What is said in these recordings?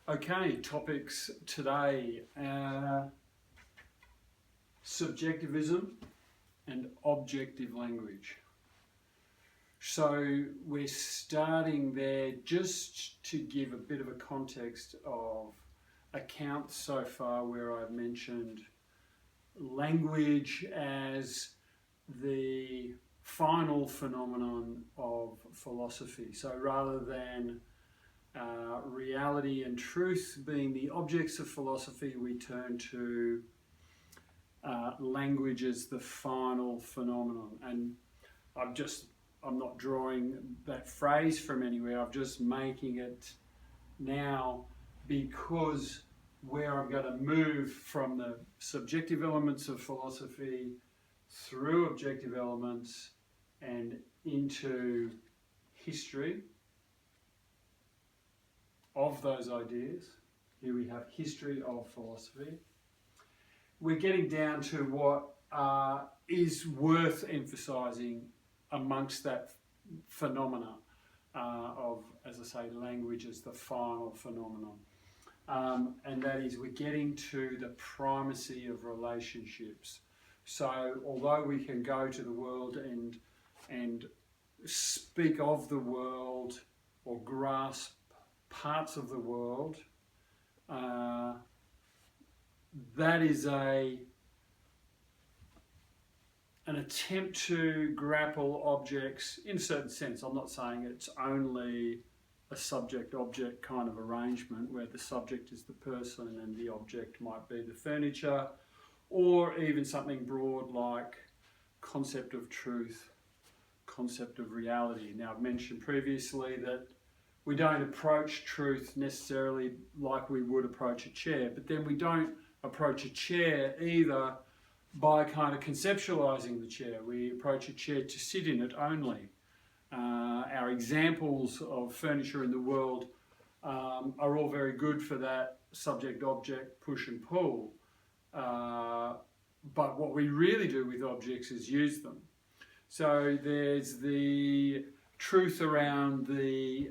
Okay, topics today, subjectivism and objective language. So we're starting there just to give a bit of a context of accounts so far where I've mentioned language as the final phenomenon of philosophy. So rather than reality and truth being the objects of philosophy, we turn to language as the final phenomenon. And I'm not drawing that phrase from anywhere, I'm just making it now because where I'm going to move from the subjective elements of philosophy through objective elements and into history of those ideas. Here we have history of philosophy. We're getting down to what is worth emphasising amongst that phenomena of, as I say, language as the final phenomenon. And that is, we're getting to the primacy of relationships. So although we can go to the world and speak of the world or grasp parts of the world, that is an attempt to grapple objects in a certain sense. I'm not saying it's only a subject-object kind of arrangement where the subject is the person and the object might be the furniture, or even something broad like concept of truth, concept of reality. Now, I've mentioned previously that we don't approach truth necessarily like we would approach a chair, but then we don't approach a chair either by kind of conceptualizing the chair. We approach a chair to sit in it only. Our examples of furniture in the world are all very good for that subject-object push and pull. But what we really do with objects is use them. So there's the truth around the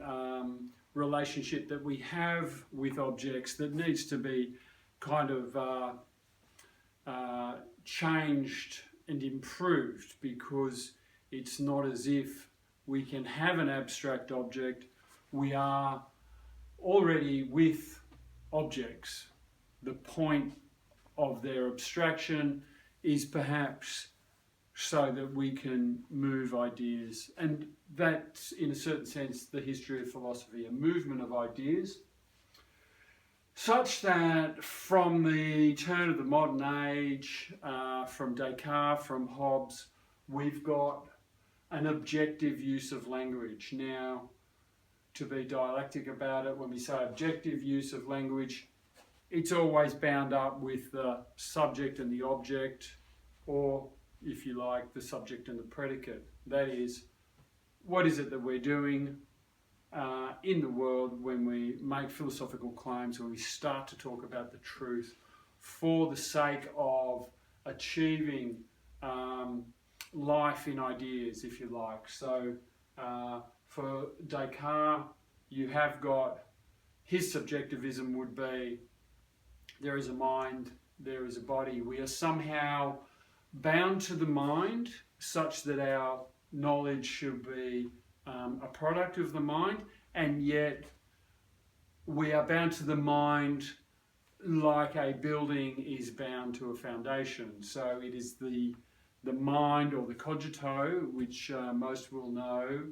relationship that we have with objects that needs to be kind of changed and improved, because it's not as if we can have an abstract object. We are already with objects. The point of their abstraction is perhaps so that we can move ideas. And that's, in a certain sense, the history of philosophy, a movement of ideas, such that from the turn of the modern age, from Descartes, from Hobbes, we've got an objective use of language. Now, to be dialectic about it, when we say objective use of language, it's always bound up with the subject and the object, or, if you like, the subject and the predicate. That is, what is it that we're doing in the world when we make philosophical claims, when we start to talk about the truth for the sake of achieving life in ideas, if you like. So for Descartes, you have got, his subjectivism would be, there is a mind, there is a body. We are somehow bound to the mind such that our knowledge should be a product of the mind, and yet we are bound to the mind like a building is bound to a foundation. So it is the mind, or the cogito, which most will know,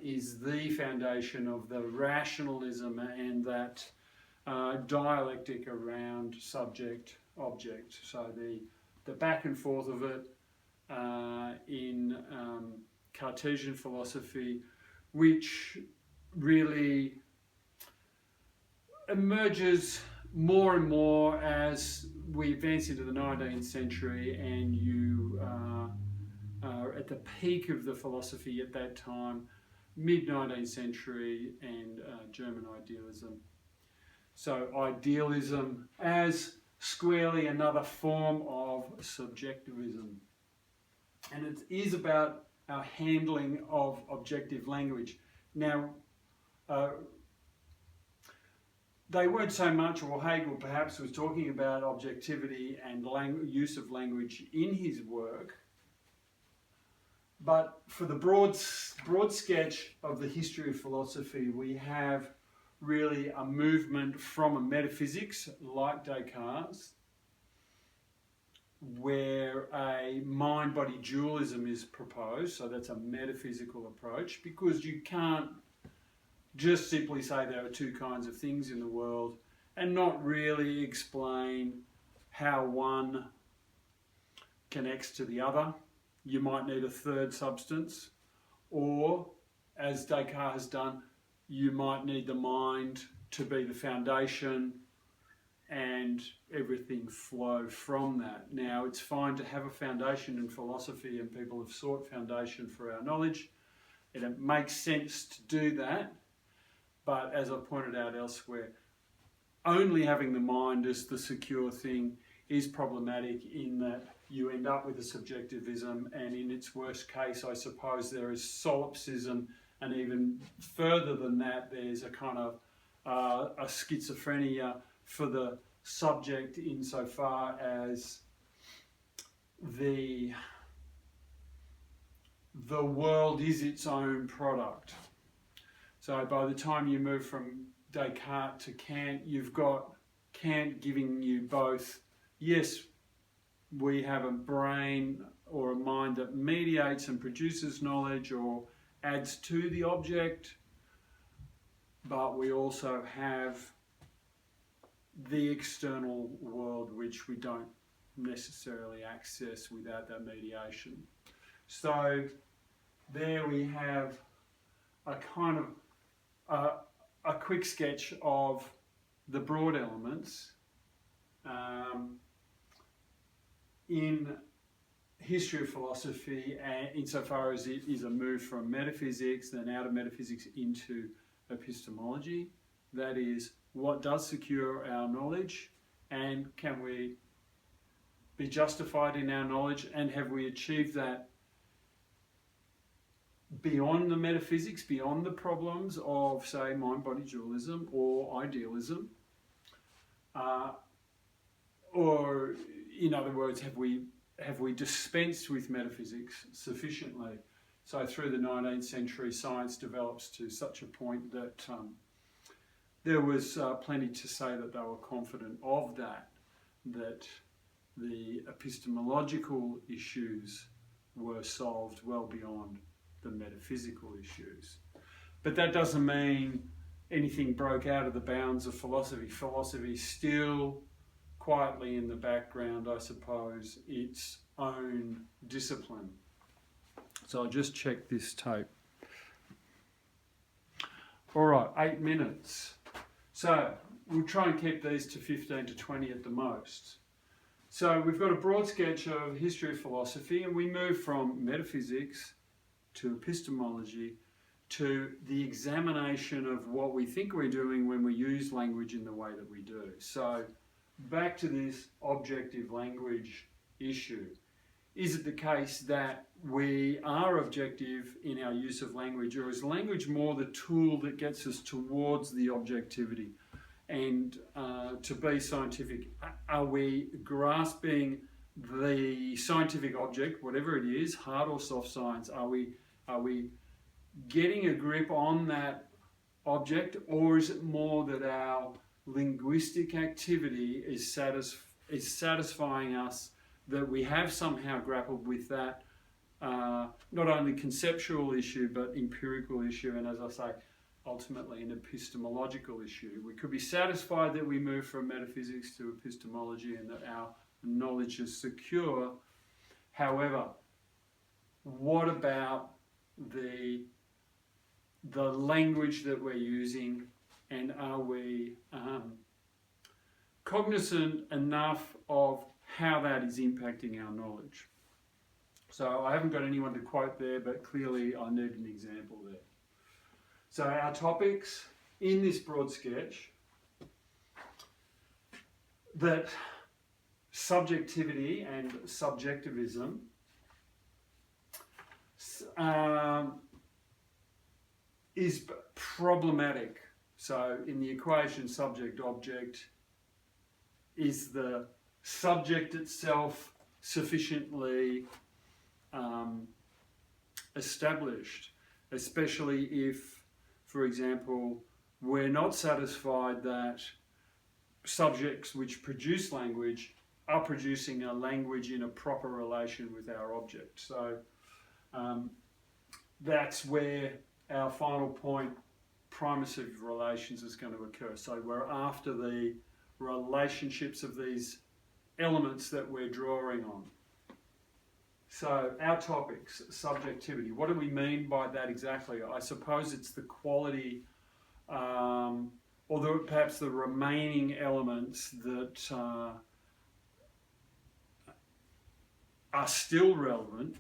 is the foundation of the rationalism and that dialectic around subject-object. So the back and forth of it in Cartesian philosophy, which really emerges more and more as we advance into the 19th century, and you are at the peak of the philosophy at that time, mid-19th century, and German idealism. So idealism as squarely another form of subjectivism. And it is about our handling of objective language. Now, they weren't so much, or Hegel perhaps was talking about objectivity and use of language in his work. But for the broad sketch of the history of philosophy, we have really a movement from a metaphysics like Descartes, where a mind-body dualism is proposed. So that's a metaphysical approach, because you can't just simply say there are two kinds of things in the world and not really explain how one connects to the other. You might need a third substance, or, as Descartes has done, you might need the mind to be the foundation and everything flow from that. Now, it's fine to have a foundation in philosophy, and people have sought foundation for our knowledge, and it makes sense to do that. But as I pointed out elsewhere, only having the mind as the secure thing is problematic, in that you end up with a subjectivism, and in its worst case, I suppose, there is solipsism, and even further than that, there's a kind of a schizophrenia for the subject, insofar as the world is its own product. So by the time you move from Descartes to Kant, you've got Kant giving you both, yes, we have a brain or a mind that mediates and produces knowledge or adds to the object, but we also have the external world, which we don't necessarily access without that mediation. So there we have a kind of a quick sketch of the broad elements in history of philosophy, insofar as it is a move from metaphysics, then out of metaphysics into epistemology. That is, what does secure our knowledge, and can we be justified in our knowledge, and have we achieved that beyond the metaphysics, beyond the problems of, say, mind-body dualism or idealism? Or, in other words, have we dispensed with metaphysics sufficiently? So through the 19th century, science develops to such a point that there was plenty to say that they were confident of that the epistemological issues were solved well beyond the metaphysical issues. But that doesn't mean anything broke out of the bounds of philosophy. Philosophy is still quietly in the background, I suppose, its own discipline. So I'll just check this tape. All right, 8 minutes. So we'll try and keep these to 15 to 20 at the most. So we've got a broad sketch of history of philosophy, and we move from metaphysics to epistemology to the examination of what we think we're doing when we use language in the way that we do. So back to this objective language issue. Is it the case that we are objective in our use of language, or is language more the tool that gets us towards the objectivity and to be scientific? Are we grasping the scientific object, whatever it is, hard or soft science? Are we getting a grip on that object, or is it more that our linguistic activity is satisfying us that we have somehow grappled with that not only conceptual issue but empirical issue, and as I say, ultimately an epistemological issue? We could be satisfied that we move from metaphysics to epistemology and that our knowledge is secure. However, what about the language that we're using, and are we cognizant enough of how that is impacting our knowledge? So I haven't got anyone to quote there, but clearly I need an example there. So our topics in this broad sketch, that subjectivity and subjectivism is problematic So in the equation subject-object, is the subject itself sufficiently established, especially if, for example, we're not satisfied that subjects which produce language are producing a language in a proper relation with our object. So that's where our final point, primacy of relations, is going to occur. So we're after the relationships of these elements that we're drawing on. So our topics, subjectivity. What do we mean by that exactly? I suppose it's the quality, or perhaps the remaining elements that are still relevant,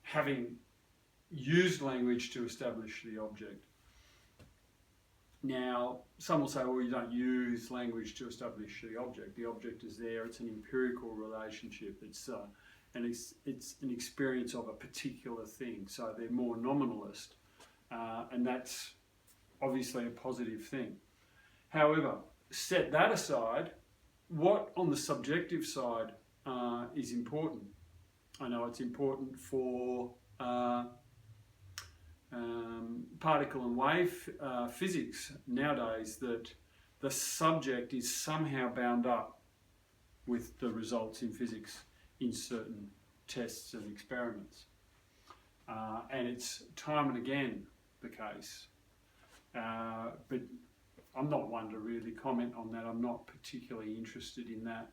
having used language to establish the object. Now, some will say, well, you don't use language to establish the object. The object is there, it's an empirical relationship, it's an experience of a particular thing. So they're more nominalist, and that's obviously a positive thing. However, set that aside, what on the subjective side is important? I know it's important for particle and wave physics nowadays that the subject is somehow bound up with the results in physics in certain tests and experiments. And it's time and again the case. But I'm not one to really comment on that. I'm not particularly interested in that.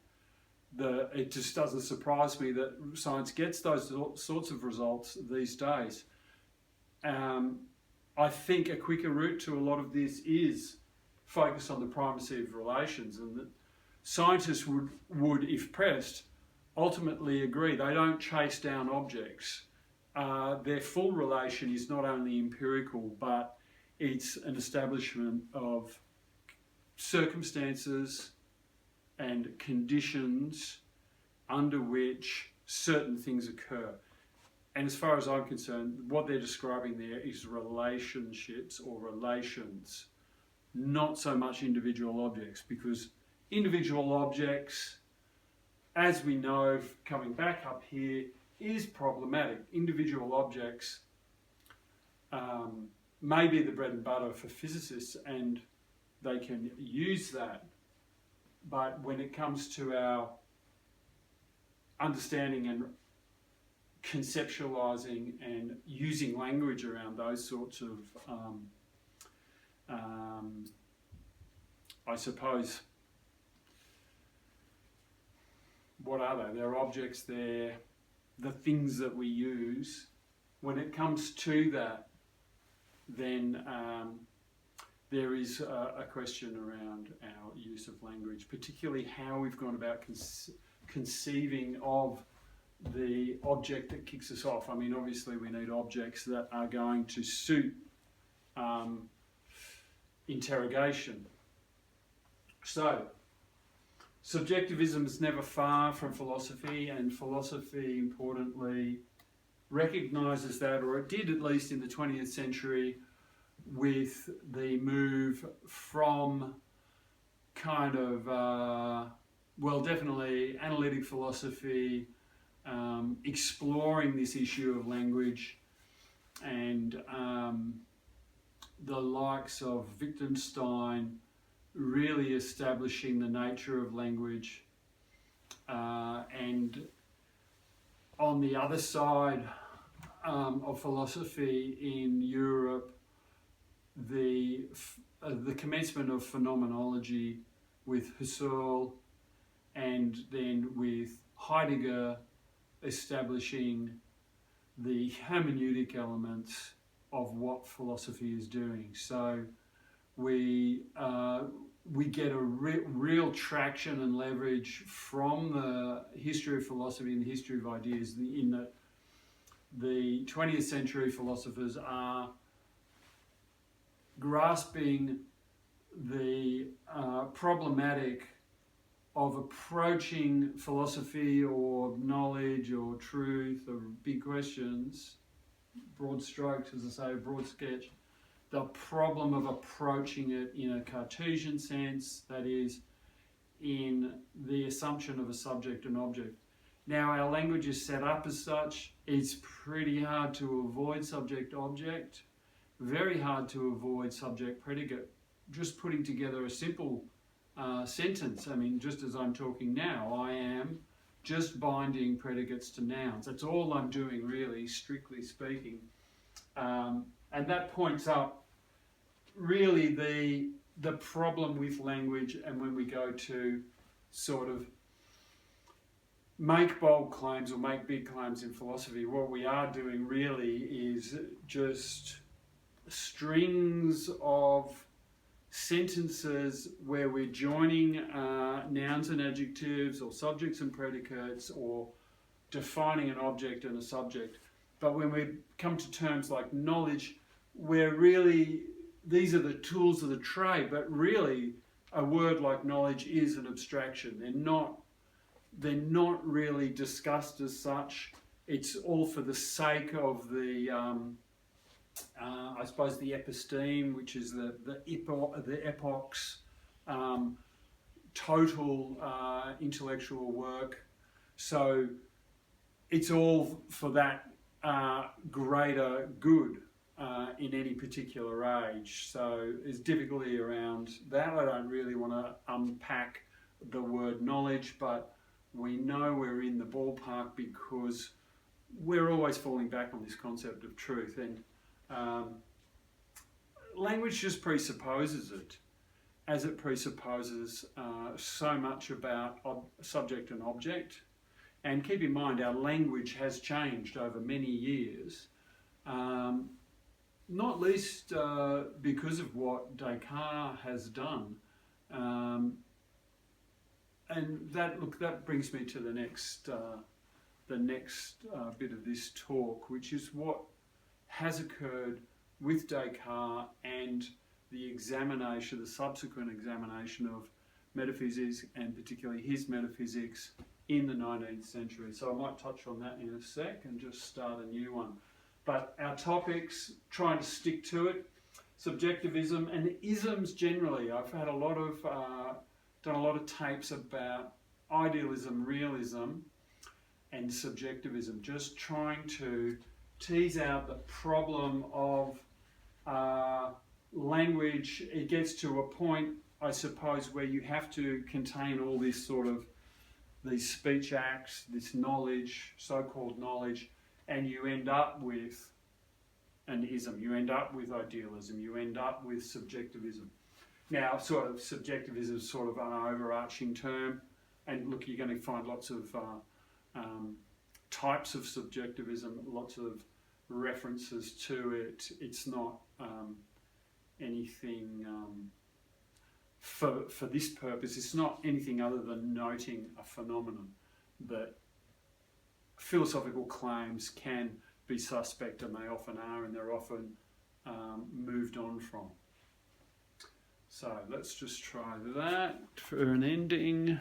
It just doesn't surprise me that science gets those sorts of results these days. I think a quicker route to a lot of this is focus on the primacy of relations, and that scientists would, if pressed, ultimately agree they don't chase down objects. Their full relation is not only empirical, but it's an establishment of circumstances and conditions under which certain things occur. And as far as I'm concerned, what they're describing there is relationships or relations, not so much individual objects, because individual objects, as we know, coming back up here, is problematic. Individual objects may be the bread and butter for physicists, and they can use that. But when it comes to our understanding and conceptualizing and using language around those sorts of, I suppose, what are they? They're objects, they're the things that we use. When it comes to that, then there is a question around our use of language, particularly how we've gone about conceiving of the object that kicks us off. I mean, obviously we need objects that are going to suit interrogation. So, subjectivism is never far from philosophy, and philosophy, importantly, recognises that, or it did at least in the 20th century, with the move from kind of, well, definitely analytic philosophy, exploring this issue of language, and the likes of Wittgenstein really establishing the nature of language, and on the other side of philosophy in Europe, the commencement of phenomenology with Husserl, and then with Heidegger establishing the hermeneutic elements of what philosophy is doing. So we get a real traction and leverage from the history of philosophy and the history of ideas, in that the 20th century philosophers are grasping the problematic of approaching philosophy or knowledge or truth or big questions, broad strokes, as I say, broad sketch, the problem of approaching it in a Cartesian sense, that is, in the assumption of a subject and object. Now, our language is set up as such. It's pretty hard to avoid subject-object, very hard to avoid subject-predicate. Just putting together a simple sentence, I mean, just as I'm talking now, I am just binding predicates to nouns. That's all I'm doing, really, strictly speaking. And that points up really the problem with language, and when we go to sort of make bold claims or make big claims in philosophy, what we are doing really is just strings of sentences where we're joining nouns and adjectives or subjects and predicates or defining an object and a subject. But when we come to terms like knowledge, we're really, these are the tools of the trade, but really a word like knowledge is an abstraction. They're not really discussed as such. It's all for the sake of the, I suppose, the episteme, which is the epoch's total intellectual work. So it's all for that greater good in any particular age. So there's difficulty around that. I don't really want to unpack the word knowledge, but we know we're in the ballpark because we're always falling back on this concept of truth, and language just presupposes it, as it presupposes so much about subject and object. And keep in mind, our language has changed over many years, not least because of what Descartes has done. And that brings me to the next bit of this talk, which is what has occurred with Descartes and the subsequent examination of metaphysics, and particularly his metaphysics in the 19th century. So I might touch on that in a sec and just start a new one. But our topics, trying to stick to it, subjectivism and isms generally. I've had done a lot of tapes about idealism, realism, and subjectivism, just trying to tease out the problem of language. It gets to a point, I suppose, where you have to contain all this sort of, these speech acts, this knowledge, so-called knowledge, and you end up with an ism, you end up with idealism, you end up with subjectivism. Now, sort of subjectivism is sort of an overarching term, and look, you're going to find lots of types of subjectivism, lots of references to it. It's not anything, for this purpose, it's not anything other than noting a phenomenon that philosophical claims can be suspect, and they often are, and they're often moved on from. So let's just try that for an ending.